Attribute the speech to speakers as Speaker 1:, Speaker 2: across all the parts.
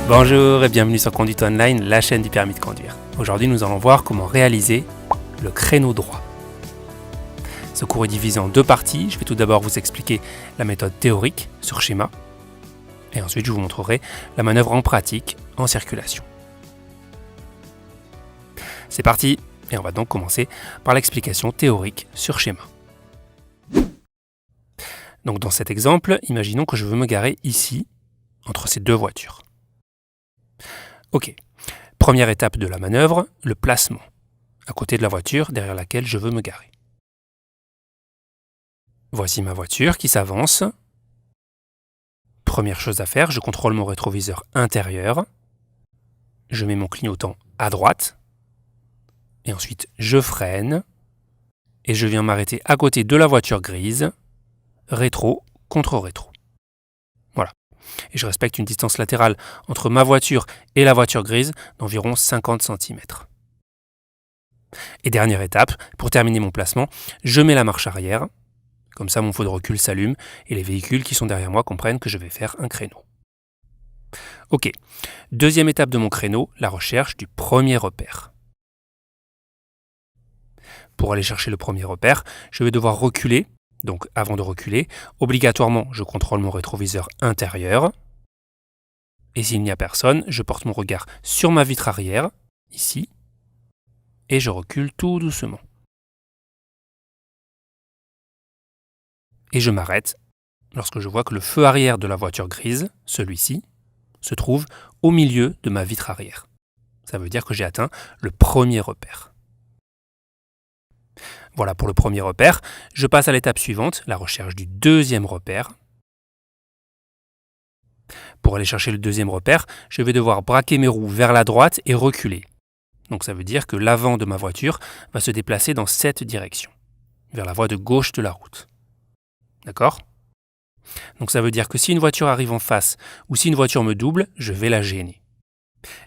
Speaker 1: Bonjour et bienvenue sur Conduite Online, la chaîne du permis de conduire. Aujourd'hui, nous allons voir comment réaliser le créneau droit. Ce cours est divisé en deux parties. Je vais tout d'abord vous expliquer la méthode théorique sur schéma et ensuite je vous montrerai la manœuvre en pratique en circulation. C'est parti et on va donc commencer par l'explication théorique sur schéma. Donc dans cet exemple, imaginons que je veux me garer ici, entre ces deux voitures. Ok, première étape de la manœuvre, le placement, à côté de la voiture derrière laquelle je veux me garer. Voici ma voiture qui s'avance. Première chose à faire, je contrôle mon rétroviseur intérieur. Je mets mon clignotant à droite. Et ensuite, je freine. Et je viens m'arrêter à côté de la voiture grise. Rétro contre rétro. Voilà. Et je respecte une distance latérale entre ma voiture et la voiture grise d'environ 50 cm. Et dernière étape, pour terminer mon placement, je mets la marche arrière. Comme ça, mon feu de recul s'allume et les véhicules qui sont derrière moi comprennent que je vais faire un créneau. Ok, deuxième étape de mon créneau, la recherche du premier repère. Pour aller chercher le premier repère, je vais devoir reculer. Donc avant de reculer, obligatoirement, je contrôle mon rétroviseur intérieur. Et s'il n'y a personne, je porte mon regard sur ma vitre arrière, ici, et je recule tout doucement. Et je m'arrête lorsque je vois que le feu arrière de la voiture grise, celui-ci, se trouve au milieu de ma vitre arrière. Ça veut dire que j'ai atteint le premier repère. Voilà pour le premier repère. Je passe à l'étape suivante, la recherche du deuxième repère. Pour aller chercher le deuxième repère, je vais devoir braquer mes roues vers la droite et reculer. Donc ça veut dire que l'avant de ma voiture va se déplacer dans cette direction, vers la voie de gauche de la route. D'accord ? Donc ça veut dire que si une voiture arrive en face ou si une voiture me double, je vais la gêner.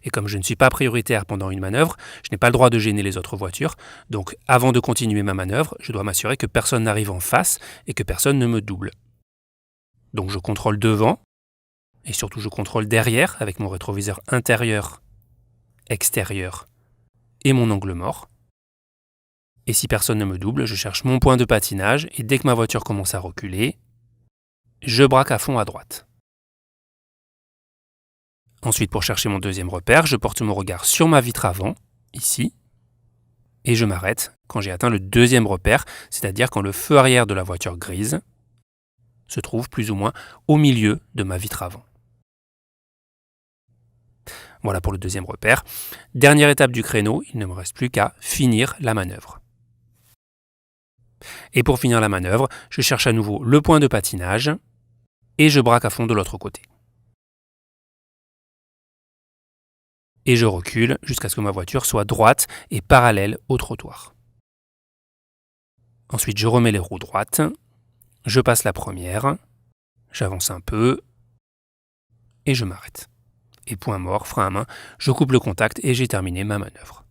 Speaker 1: Et comme je ne suis pas prioritaire pendant une manœuvre, je n'ai pas le droit de gêner les autres voitures. Donc avant de continuer ma manœuvre, je dois m'assurer que personne n'arrive en face et que personne ne me double. Donc je contrôle devant et surtout je contrôle derrière avec mon rétroviseur intérieur, extérieur et mon angle mort. Et si personne ne me double, je cherche mon point de patinage et dès que ma voiture commence à reculer, je braque à fond à droite. Ensuite, pour chercher mon deuxième repère, je porte mon regard sur ma vitre avant, ici, et je m'arrête quand j'ai atteint le deuxième repère, c'est-à-dire quand le feu arrière de la voiture grise se trouve plus ou moins au milieu de ma vitre avant. Voilà pour le deuxième repère. Dernière étape du créneau, il ne me reste plus qu'à finir la manœuvre. Et pour finir la manœuvre, je cherche à nouveau le point de patinage et je braque à fond de l'autre côté. Et je recule jusqu'à ce que ma voiture soit droite et parallèle au trottoir. Ensuite, je remets les roues droites, je passe la première, j'avance un peu et je m'arrête. Et point mort, frein à main, je coupe le contact et j'ai terminé ma manœuvre.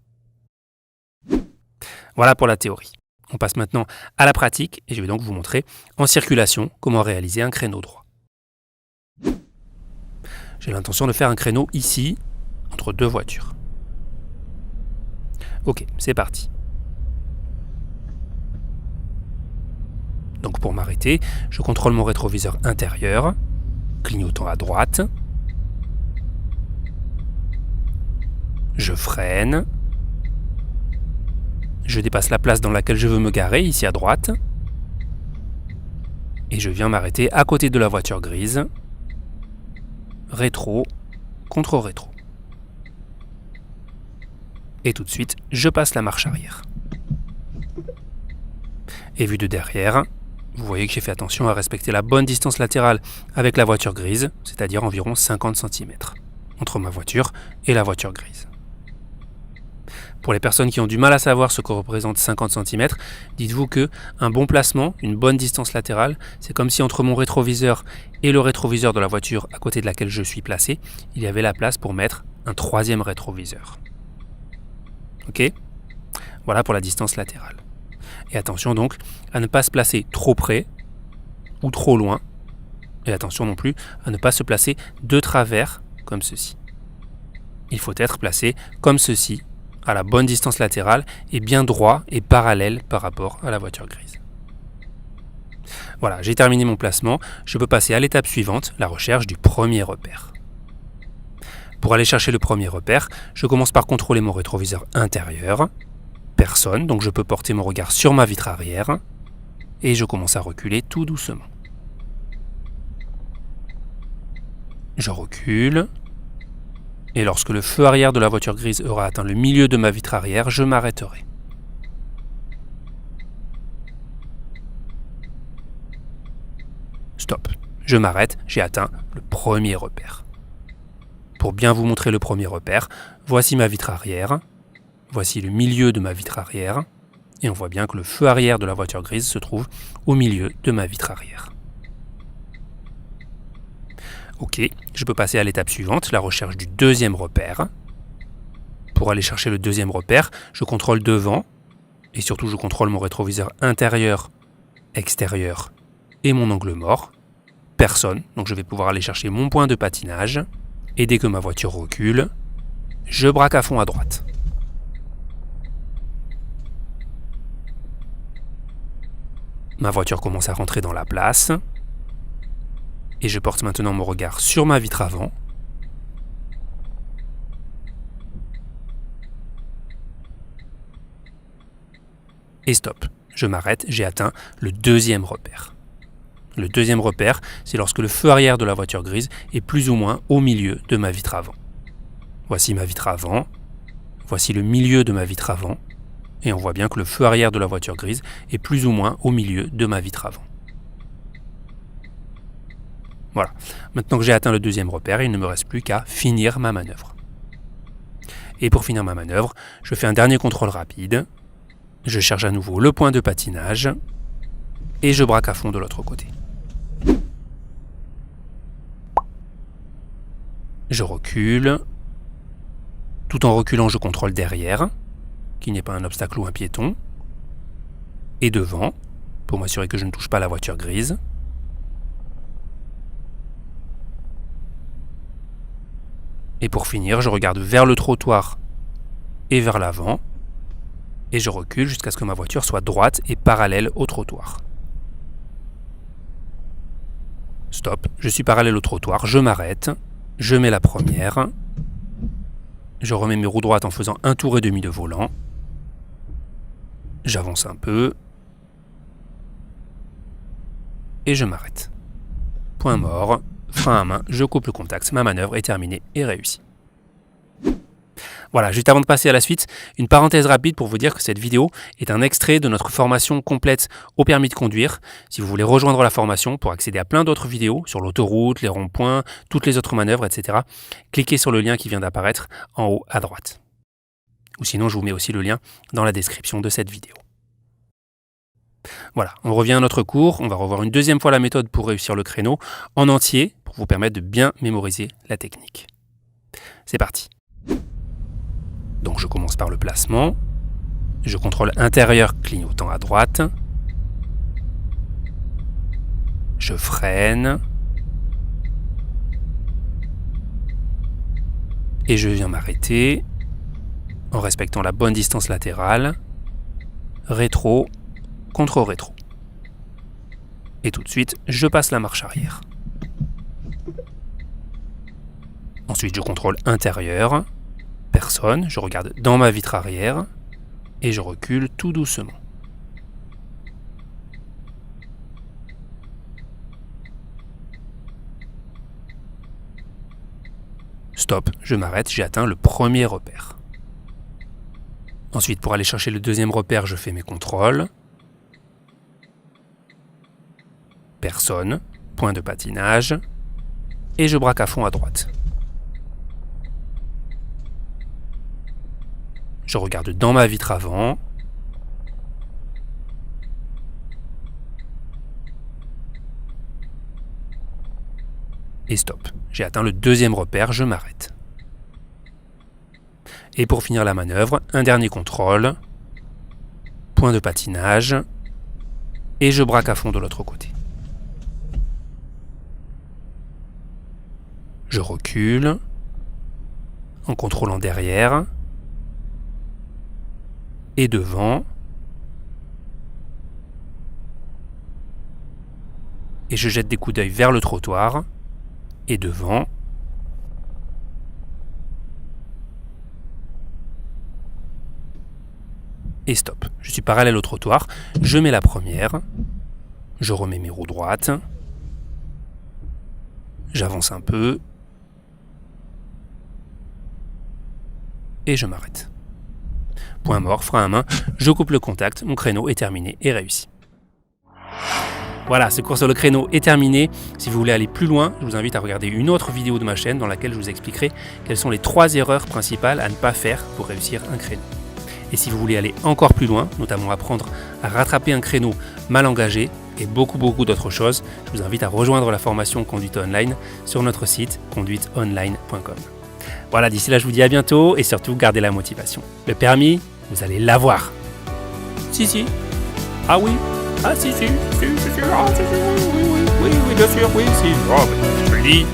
Speaker 1: Voilà pour la théorie. On passe maintenant à la pratique et je vais donc vous montrer en circulation comment réaliser un créneau droit. J'ai l'intention de faire un créneau ici, entre deux voitures. Ok, c'est parti. Donc pour m'arrêter, je contrôle mon rétroviseur intérieur, clignotant à droite. Je freine. Je dépasse la place dans laquelle je veux me garer, ici à droite. Et je viens m'arrêter à côté de la voiture grise. Rétro contre rétro. Et tout de suite, je passe la marche arrière. Et vu de derrière, vous voyez que j'ai fait attention à respecter la bonne distance latérale avec la voiture grise, c'est-à-dire environ 50 cm, entre ma voiture et la voiture grise. Pour les personnes qui ont du mal à savoir ce que représente 50 cm, dites-vous que un bon placement, une bonne distance latérale, c'est comme si entre mon rétroviseur et le rétroviseur de la voiture à côté de laquelle je suis placé, il y avait la place pour mettre un troisième rétroviseur. Ok ? Voilà pour la distance latérale. Et attention donc à ne pas se placer trop près ou trop loin. Et attention non plus à ne pas se placer de travers comme ceci. il faut être placé comme ceci, à la bonne distance latérale et bien droit et parallèle par rapport à la voiture grise. Voilà, j'ai terminé mon placement, je peux passer à l'étape suivante, la recherche du premier repère. Pour aller chercher le premier repère, je commence par contrôler mon rétroviseur intérieur. Personne, donc je peux porter mon regard sur ma vitre arrière. Et je commence à reculer tout doucement. Je recule. Et lorsque le feu arrière de la voiture grise aura atteint le milieu de ma vitre arrière, je m'arrêterai. Stop. Je m'arrête, j'ai atteint le premier repère. Pour bien vous montrer le premier repère, voici ma vitre arrière. Voici le milieu de ma vitre arrière. Et on voit bien que le feu arrière de la voiture grise se trouve au milieu de ma vitre arrière. Ok, je peux passer à l'étape suivante, la recherche du deuxième repère. Pour aller chercher le deuxième repère, je contrôle devant, et surtout je contrôle mon rétroviseur intérieur, extérieur et mon angle mort. Personne, donc je vais pouvoir aller chercher mon point de patinage, et dès que ma voiture recule, je braque à fond à droite. Ma voiture commence à rentrer dans la place, et je porte maintenant mon regard sur ma vitre avant. Et stop, je m'arrête, j'ai atteint le deuxième repère. Le deuxième repère, c'est lorsque le feu arrière de la voiture grise est plus ou moins au milieu de ma vitre avant. Voici ma vitre avant, voici le milieu de ma vitre avant, et on voit bien que le feu arrière de la voiture grise est plus ou moins au milieu de ma vitre avant. Voilà, maintenant que j'ai atteint le deuxième repère, il ne me reste plus qu'à finir ma manœuvre. Et pour finir ma manœuvre, je fais un dernier contrôle rapide, je cherche à nouveau le point de patinage, et je braque à fond de l'autre côté. Je recule. Tout en reculant, je contrôle derrière, qu'il n'y ait pas un obstacle ou un piéton. Et devant, pour m'assurer que je ne touche pas la voiture grise. Et pour finir, je regarde vers le trottoir et vers l'avant. Et je recule jusqu'à ce que ma voiture soit droite et parallèle au trottoir. Stop, je suis parallèle au trottoir, je m'arrête. Je mets la première. Je remets mes roues droites en faisant un tour et demi de volant. J'avance un peu. Et je m'arrête. Point mort, frein à main, je coupe le contact, ma manœuvre est terminée et réussie. Voilà, juste avant de passer à la suite, une parenthèse rapide pour vous dire que cette vidéo est un extrait de notre formation complète au permis de conduire. Si vous voulez rejoindre la formation pour accéder à plein d'autres vidéos sur l'autoroute, les ronds-points, toutes les autres manœuvres, etc., cliquez sur le lien qui vient d'apparaître en haut à droite. Ou sinon, je vous mets aussi le lien dans la description de cette vidéo. Voilà, on revient à notre cours, on va revoir une deuxième fois la méthode pour réussir le créneau en entier pour vous permettre de bien mémoriser la technique. C'est parti. Donc je commence par le placement, je contrôle intérieur clignotant à droite, je freine, et je viens m'arrêter en respectant la bonne distance latérale, rétro contre rétro. Et tout de suite, je passe la marche arrière. Ensuite, je contrôle intérieur, personne, je regarde dans ma vitre arrière et je recule tout doucement. Stop, je m'arrête, j'ai atteint le premier repère. Ensuite, pour aller chercher le deuxième repère, je fais mes contrôles. Personne, point de patinage, et je braque à fond à droite. Je regarde dans ma vitre avant. Et stop. J'ai atteint le deuxième repère, je m'arrête. Et pour finir la manœuvre, un dernier contrôle. Point de patinage. Et je braque à fond de l'autre côté. Je recule. en contrôlant derrière et devant. Et je jette des coups d'œil vers le trottoir et devant. Et stop. Je suis parallèle au trottoir. Je mets la première. Je remets mes roues droites. J'avance un peu. Et je m'arrête. Point mort, frein à main. Je coupe le contact. Mon créneau est terminé et réussi. Voilà, ce cours sur le créneau est terminé. Si vous voulez aller plus loin, je vous invite à regarder une autre vidéo de ma chaîne dans laquelle je vous expliquerai quelles sont les 3 erreurs principales à ne pas faire pour réussir un créneau. Et si vous voulez aller encore plus loin, notamment apprendre à rattraper un créneau mal engagé et beaucoup d'autres choses, je vous invite à rejoindre la formation Conduite Online sur notre site conduiteonline.com. Voilà, d'ici là je vous dis à bientôt et surtout gardez la motivation. Le permis, vous allez l'avoir. Si. Ah oui. Ah si, ah si, oui, bien sûr, oui, si. Oh, je le dis.